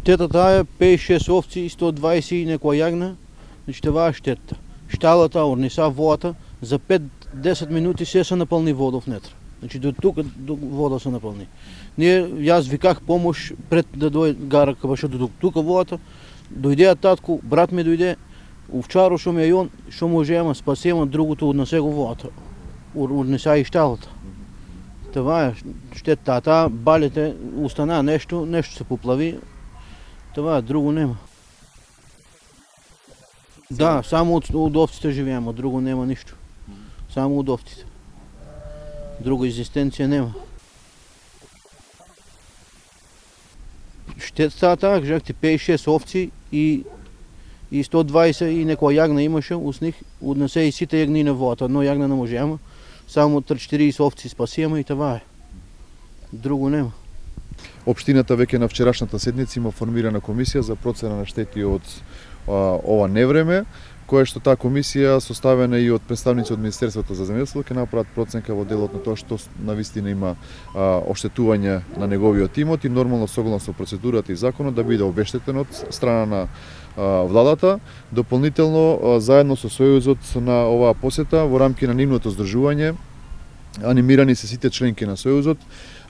Штетата таа е 5-6 овци и 120 и некоја јагна, значи това е штетата. Шталата, орниса, водата, за 5-10 минути се наполни вода внетре. Значи до тука до вода се наполни. Јас виках помош пред да дојде гара кабаше до тука водата. Дојде татко, брат ми дојде, овчаро што ми е он, што можеме спасеме, другото однесе го водата. Однеса и шталата. Това е штетата, таа балите устана нешто се поплави. Това друго нема. Да, само од овците живееме, друго нема ништо. Само од овците. Друга екзистенција нема. Штетата таа, кажахте 5-6 овци и 120 и некоја јагна имаше, ус них однесе и сите јагни на водата, но јагна не можеме. Само 30-40 овци спасиме и това е. Друго нема. Општината веќе на вчерашната седница има формирана комисија за процена на штети од ова невреме, која што таа комисија составена и од представници од Министерството за земјоделство ќе направат проценка во делот на тоа што навистина има оштетување на неговиот имот и нормално согласно процедурата и законот да биде обештетен од страна на владата. Дополнително заедно со Сојузот на оваа посета во рамки на нивното здружување анимирани се сите членки на Сојузот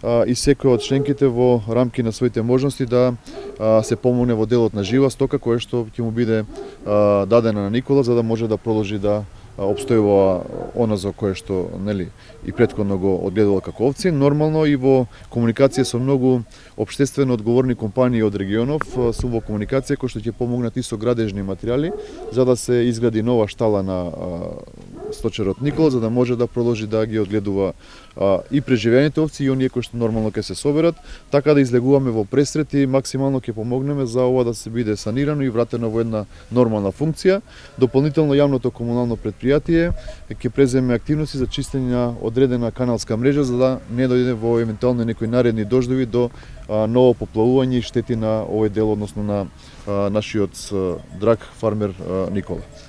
и секој од членките во рамки на своите можности да се помогне во делот на жива стока која што ќе му биде дадена на Никола за да може да продолжи да обстојува она за кое што нели и претходно го одгледувал како овци, нормално и во комуникација со многу општествено одговорни компании од регионов, сум во комуникација кои што ќе помогнат и со градежни материјали за да се изгради нова штала на сточерот Никола за да може да продолжи да ги одгледува и преживеаните овци и оние кои што нормално ќе се соберат, така да излегуваме во пресрет и максимално ќе помогнеме за ова да се биде санирано и вратено во една нормална функција. Дополнително јавното комунално предпријатие ќе преземе активности за чистење на одредена каналска мрежа за да не дојде во евентуално некои наредни дождови до ново поплавување и штети на овој дел, односно на нашиот драг фармер Никола.